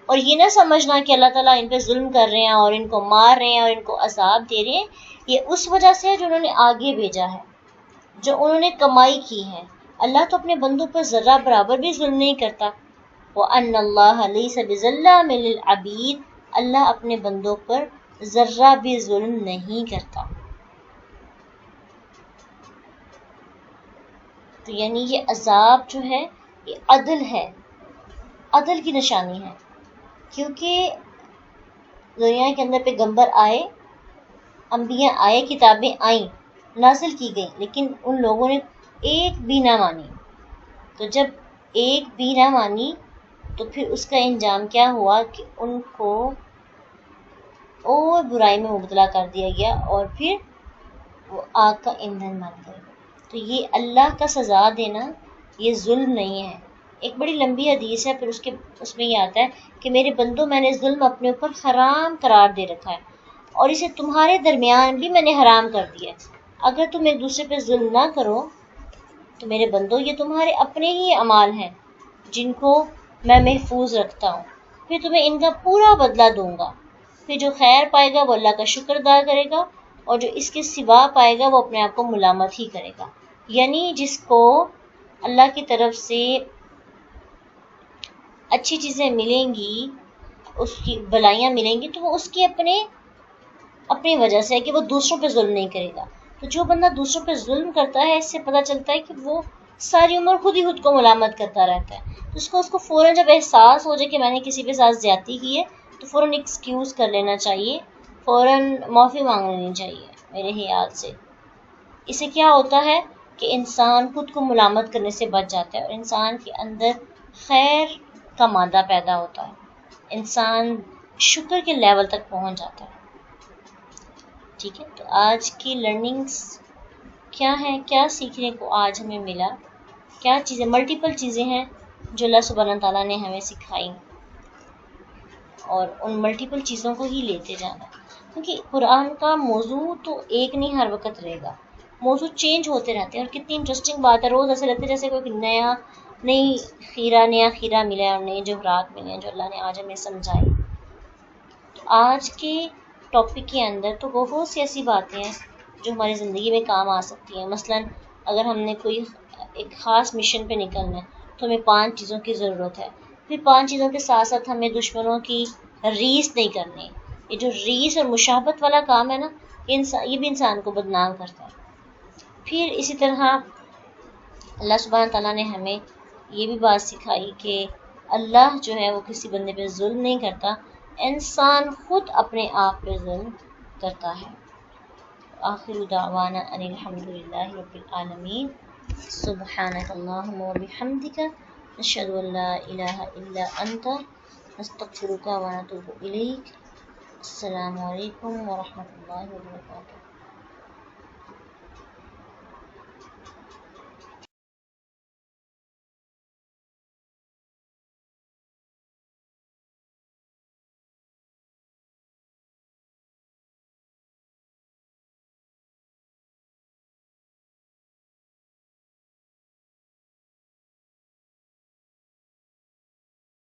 B: اور یہ نہ سمجھنا کہ اللہ تعالیٰ ان پہ ظلم کر رہے ہیں اور ان کو مار رہے ہیں اور ان کو عذاب دے رہے ہیں. یہ اس وجہ سے ہے جو انہوں نے آگے بھیجا ہے، جو انہوں نے کمائی کی ہے. اللہ تو اپنے بندوں پر ذرہ برابر بھی ظلم نہیں کرتا. وَأَنَّ اللَّهَ لَيْسَ بِظَلَّامٍ لِلْعَبِيدِ، اللہ اپنے بندوں پر ذرہ بھی ظلم نہیں کرتا. تو یعنی یہ عذاب جو ہے یہ عدل ہے، عدل کی نشانی ہے. کیونکہ دنیا کے اندر پیغمبر آئے، انبیاء آئے، کتابیں آئیں، نازل کی گئیں، لیکن ان لوگوں نے ایک بھی نہ مانی. تو جب ایک بھی نہ مانی تو پھر اس کا انجام کیا ہوا کہ ان کو اور برائی میں مبتلا کر دیا گیا اور پھر وہ آگ کا ایندھن بن گئے. تو یہ اللہ کا سزا دینا یہ ظلم نہیں ہے. ایک بڑی لمبی حدیث ہے، پھر اس میں یہ آتا ہے کہ میرے بندوں میں نے ظلم اپنے اوپر حرام قرار دے رکھا ہے اور اسے تمہارے درمیان بھی میں نے حرام کر دیا ہے. اگر تم ایک دوسرے پہ ظلم نہ کرو تو میرے بندوں یہ تمہارے اپنے ہی اعمال ہیں جن کو میں محفوظ رکھتا ہوں، پھر تمہیں ان کا پورا بدلہ دوں گا. پھر جو خیر پائے گا وہ اللہ کا شکر ادا کرے گا، اور جو اس کے سوا پائے گا وہ اپنے آپ کو ملامت ہی کرے گا. یعنی جس کو اللہ کی طرف سے اچھی چیزیں ملیں گی، اس کی بلائیاں ملیں گی، تو وہ اس کی اپنی وجہ سے ہے کہ وہ دوسروں پہ ظلم نہیں کرے گا. تو جو بندہ دوسروں پہ ظلم کرتا ہے اس سے پتہ چلتا ہے کہ وہ ساری عمر خود ہی خود کو ملامت کرتا رہتا ہے. تو اس کو فوراً جب احساس ہو جائے کہ میں نے کسی کے ساتھ زیادتی کی ہے تو فوراً ایکسکیوز کر لینا چاہیے، فوراً معافی مانگ لینی چاہیے. میرے خیال سے. اس سے کیا ہوتا ہے کہ انسان خود کو ملامت کرنے سے بچ جاتا ہے اور انسان کے اندر خیر کا مادہ پیدا ہوتا ہے. انسان شکر کے لیول تک پہنچ جاتا ہے. ٹھیک ہے, تو آج کی لرننگس کیا ہیں, کیا سیکھنے کو آج ہمیں ملا, کیا چیزیں, ملٹیپل چیزیں ہیں جو اللہ سبحانہ تعالیٰ نے ہمیں سکھائی, اور ان ملٹیپل چیزوں کو ہی لیتے جانا, کیونکہ قرآن کا موضوع تو ایک نہیں ہر وقت رہے گا, موضوع چینج ہوتے رہتے ہیں. اور کتنی انٹرسٹنگ بات ہے, روز ایسے لگتا ہے جیسے کوئی نیا خیرہ ملا ہے اور نئے جوہرات ملے ہیں جو اللہ نے آج ہمیں سمجھائے. تو آج کے ٹاپک کے اندر تو بہت سی ایسی باتیں ہیں جو ہماری زندگی میں کام آ سکتی ہیں. مثلا اگر ہم نے کوئی ایک خاص مشن پہ نکلنا ہے تو ہمیں 5 چیزوں کی ضرورت ہے. پھر 5 چیزوں کے ساتھ ساتھ ہمیں دشمنوں کی ریس نہیں کرنی. یہ جو ریس اور مشابہت والا کام ہے نا, یہ بھی انسان کو بدنام کرتا ہے. پھر اسی طرح اللہ سبحانہ تعالیٰ نے ہمیں یہ بھی بات سکھائی کہ اللہ جو ہے وہ کسی بندے پہ ظلم نہیں کرتا, انسان خود اپنے آپ پہ ظلم کرتا ہے. آخر دعوانا ان الحمدللہ رب العالمین. سبحانک اللہم و بحمدک, نشہد ان لا الہ الا انت, نستغفرک و نتوب الیک. السلام علیکم ورحمۃ اللہ وبرکاتہ.